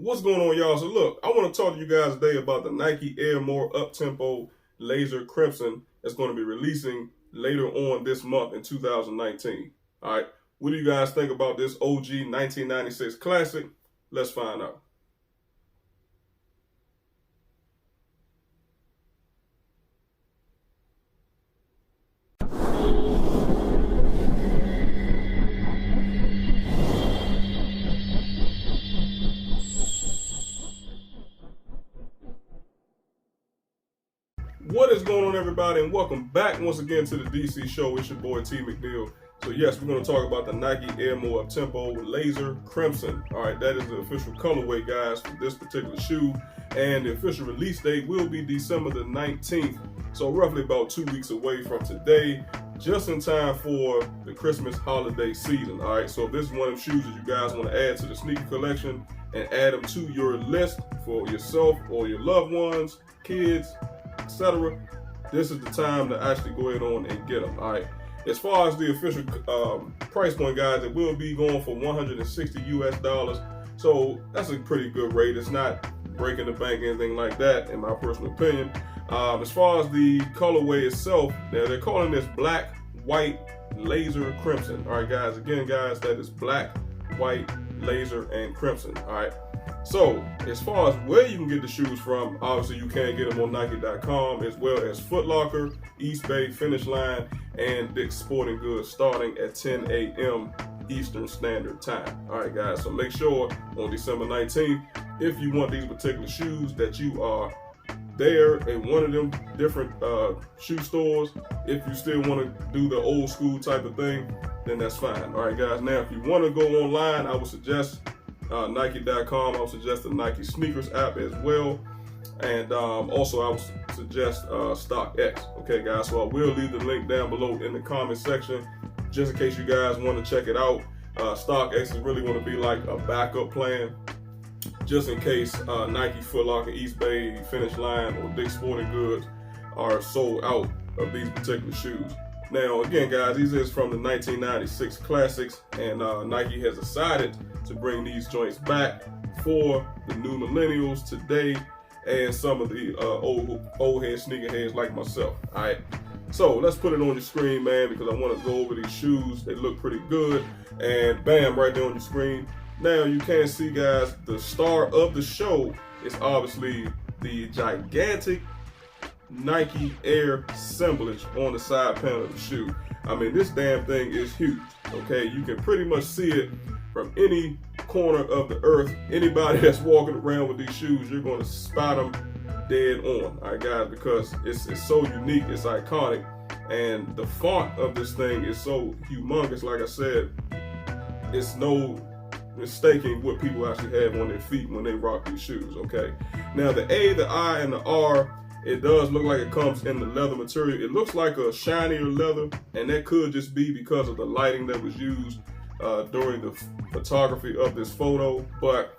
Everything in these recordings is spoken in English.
What's going on, y'all? So look, I want to talk to you guys today about the Nike Air More Uptempo Laser Crimson that's going to be releasing later on this month in 2019. All right, what do you guys think about this OG 1996 classic? Let's find out. What is going on, everybody, and welcome back once again to the DC show. It's your boy T McNeil. So yes, we're going to talk about the Nike Air More Uptempo Laser Crimson. All right, that is the official colorway, guys, for this particular shoe, and the official release date will be December the 19th. So roughly about 2 weeks away from today, just in time for the Christmas holiday season. All right, so if this is one of the shoes that you guys want to add to the sneaker collection and add them to your list for yourself or your loved ones, kids, etc., this is the time to actually go ahead on and get them. All right, as far as the official price point, guys, it will be going for $160 US. So that's a pretty good rate. It's not breaking the bank, anything like that, in my personal opinion. As far as the colorway itself, now they're calling this black, white, laser, crimson. All right, guys, again, guys, that is black, white, laser, and crimson. All right. So, as far as where you can get the shoes from, obviously you can get them on Nike.com, as well as Foot Locker, East Bay, Finish Line, and Dick's Sporting Goods, starting at 10 a.m. Eastern Standard Time. All right, guys, so make sure on December 19th, if you want these particular shoes, that you are there in one of them different shoe stores. If you still want to do the old school type of thing, then that's fine. All right, guys, now if you want to go online, I would suggest Nike.com. I would suggest the Nike Sneakers app as well, and also I would suggest StockX. Okay, guys, so I will leave the link down below in the comment section just in case you guys want to check it out. StockX is really going to be like a backup plan just in case Nike, Foot Locker, East Bay, Finish Line, or Dick's Sporting Goods are sold out of these particular shoes. Now, again, guys, these is from the 1996 classics, and Nike has decided to bring these joints back for the new millennials today and some of the old head sneakerheads like myself. All right, so let's put it on your screen, man, because I want to go over these shoes. They look pretty good, and bam, right there on your screen. Now you can see, guys, the star of the show is obviously the gigantic Nike Air assemblage on the side panel of the shoe. I mean, this damn thing is huge. Okay, you can pretty much see it from any corner of the earth. Anybody that's walking around with these shoes, you're going to spot them dead on. All right, guys, because it's so unique, it's iconic, and the font of this thing is so humongous. Like I said, it's no mistaking what people actually have on their feet when they rock these shoes. Okay, now the A, the I, and the R, it does look like it comes in the leather material. It looks like a shinier leather, and that could just be because of the lighting that was used during the photography of this photo. But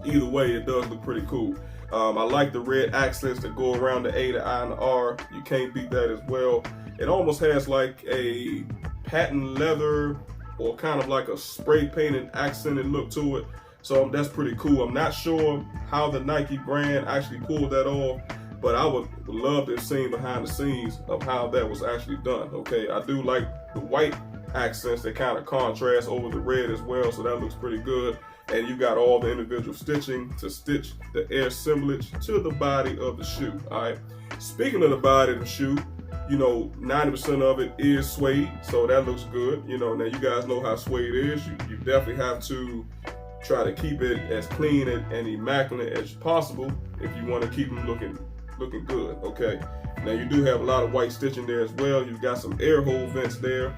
either way, it does look pretty cool. I like the red accents that go around the A, the I, and the R. You can't beat that as well. It almost has like a patent leather or kind of like a spray painted accented look to it. So that's pretty cool. I'm not sure how the Nike brand actually pulled that off, but I would love to have seen behind the scenes of how that was actually done. Okay, I do like the white accents that kind of contrast over the red as well, so that looks pretty good. And you got all the individual stitching to stitch the air assemblage to the body of the shoe. All right, speaking of the body of the shoe, you know, 90% of it is suede, so that looks good. You know, now you guys know how suede is. You definitely have to try to keep it as clean and immaculate as possible if you want to keep them looking good. Okay, now you do have a lot of white stitching there as well. You've got some air hole vents there.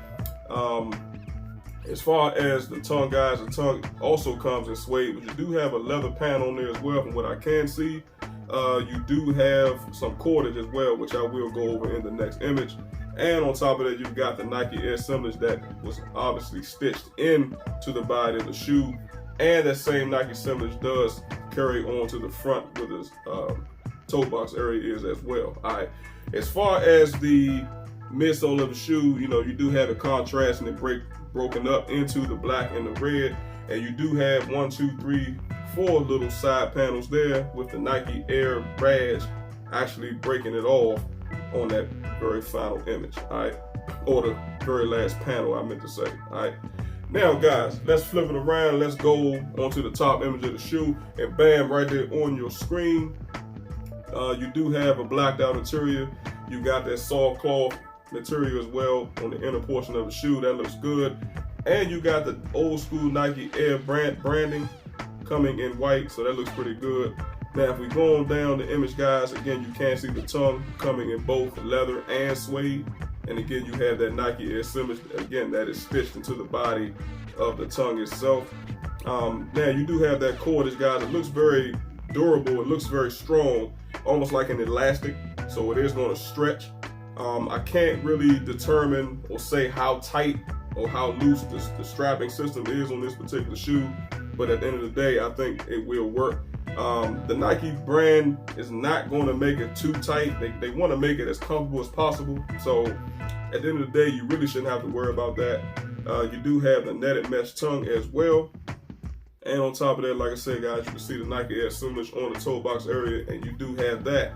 As far as the tongue, guys, the tongue also comes in suede, but you do have a leather panel on there as well from what I can see. You do have some cordage as well, which I will go over in the next image. And on top of that, you've got the Nike Air assemblage that was obviously stitched into the body of the shoe. And that same Nike assemblage does carry on to the front where the toe box area is as well. All right. As far as the midsole of the shoe, you know, you do have a contrast and it broken up into the black and the red. And you do have 1, 2, 3, 4 little side panels there with the Nike Air badge actually breaking it off on that very final image, all right? Or the very last panel, I meant to say, all right? Now, guys, let's flip it around. Let's go onto the top image of the shoe, and bam, right there on your screen, you do have a blacked out interior. You got that soft cloth material as well on the inner portion of the shoe. That looks good. And you got the old school Nike Air branding coming in white, so that looks pretty good. Now, if we go on down the image, guys, again, you can see the tongue coming in both leather and suede. And again, you have that Nike Air symbol, again, that is stitched into the body of the tongue itself. Now, you do have that cordage, guys. It looks very durable. It looks very strong, almost like an elastic. So it is going to stretch. I can't really determine or say how tight or how loose the strapping system is on this particular shoe. But at the end of the day, I think it will work. The Nike brand is not going to make it too tight. They want to make it as comfortable as possible. So at the end of the day, you really shouldn't have to worry about that. You do have the netted mesh tongue as well. And on top of that, like I said, guys, you can see the Nike Air assemblage on the toe box area, and you do have that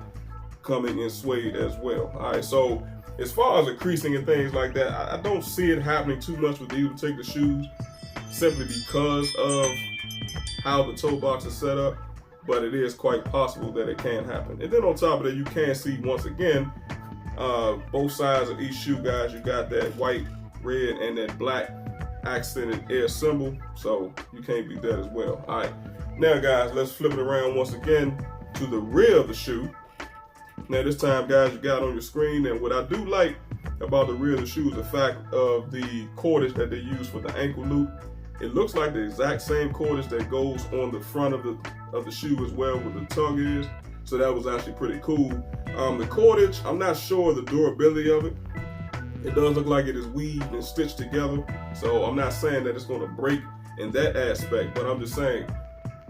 coming in suede as well. All right, so as far as the creasing and things like that, I don't see it happening too much with these particular shoes, simply because of how the toe box is set up. But it is quite possible that it can happen. And then on top of that, you can see once again, both sides of each shoe, guys, you got that white, red, and that black accented Air symbol. So you can't beat that as well. All right, now guys, let's flip it around once again to the rear of the shoe. Now this time, guys, you got on your screen, and what I do like about the rear of the shoe is the fact of the cordage that they use for the ankle loop. It looks like the exact same cordage that goes on the front of the shoe as well, where the tongue is. So that was actually pretty cool. The cordage, I'm not sure the durability of it. It does look like it is weaved and stitched together. So I'm not saying that it's going to break in that aspect, but I'm just saying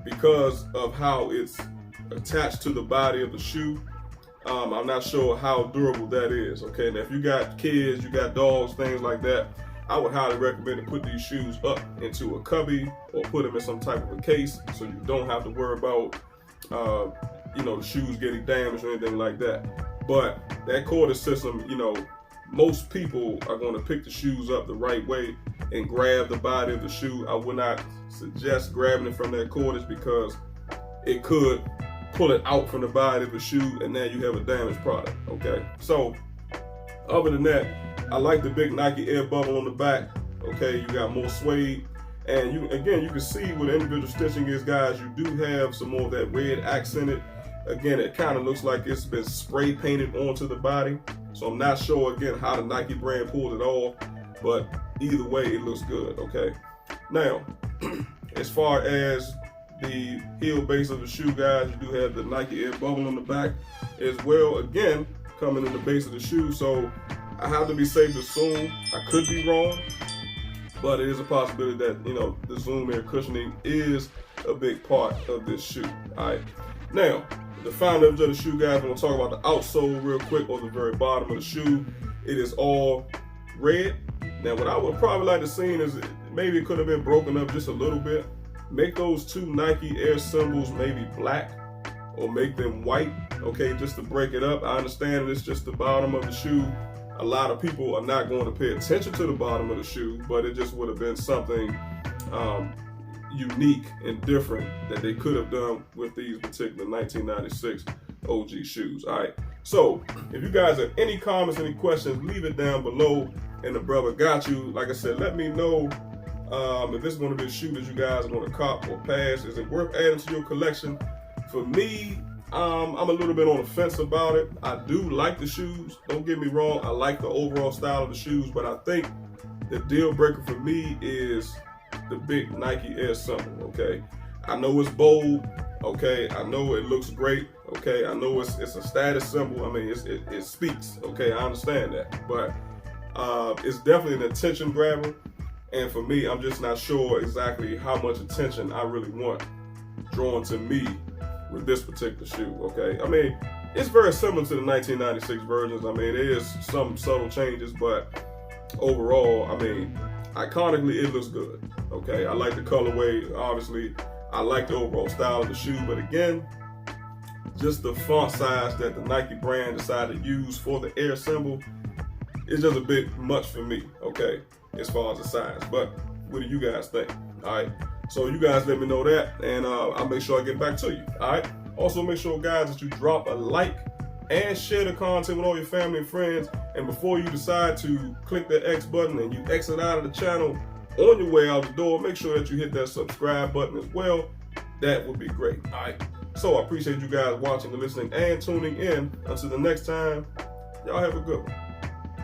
because of how it's attached to the body of the shoe, I'm not sure how durable that is. Okay, now if you got kids, you got dogs, things like that, I would highly recommend to put these shoes up into a cubby or put them in some type of a case, so you don't have to worry about the shoes getting damaged or anything like that. But that cordage system, most people are going to pick the shoes up the right way and grab the body of the shoe. I would not suggest grabbing it from that cordage because it could pull it out from the body of the shoe, and now you have a damaged product. Okay, so other than that, I like the big Nike Air bubble on the back. Okay, you got more suede, and you can see where the individual stitching is, guys. You do have some more of that red accented. Again, it kind of looks like it's been spray painted onto the body. So I'm not sure again how the Nike brand pulled it off, but either way, it looks good. Okay, now as far as the heel base of the shoe, guys, you do have the Nike Air bubble on the back as well. Again, coming in the base of the shoe. So I have to be safe to assume, I could be wrong, but it is a possibility that, the Zoom Air cushioning is a big part of this shoe. All right. Now, the final image of the shoe, guys, I'm going to talk about the outsole real quick, or the very bottom of the shoe. It is all red. Now, what I would probably like to see is maybe it could have been broken up just a little bit. Make those two Nike Air symbols maybe black, or make them white, okay, just to break it up. I understand it's just the bottom of the shoe. A lot of people are not going to pay attention to the bottom of the shoe, but it just would have been something unique and different that they could have done with these particular 1996 OG shoes. All right, so if you guys have any comments, any questions, leave it down below, and the brother got you. Like I said, let me know if this is going to be a shoe that you guys are going to cop or pass. Is it worth adding to your collection? For me, I'm a little bit on the fence about it. I do like the shoes, don't get me wrong. I like the overall style of the shoes, but I think the deal breaker for me is the big Nike Air symbol. Okay, I know it's bold. Okay, I know it looks great. Okay, I know it's a status symbol. I mean, it speaks. Okay, I understand that, but it's definitely an attention grabber. And for me, I'm just not sure exactly how much attention I really want drawn to me with this particular shoe. Okay, I mean, it's very similar to the 1996 versions. I mean, there is some subtle changes, but overall, I mean, iconically, it looks good. Okay, I like the colorway. Obviously, I like the overall style of the shoe, but again, just the font size that the Nike brand decided to use for the Air symbol is just a bit much for me, okay, as far as the size. But what do you guys think? All right, so you guys let me know that, and I'll make sure I get back to you. All right, also make sure, guys, that you drop a like and share the content with all your family and friends. And before you decide to click that X button and you exit out of the channel on your way out the door, make sure that you hit that subscribe button as well. That would be great. All right, so I appreciate you guys watching and listening and tuning in. Until the next time, y'all have a good one.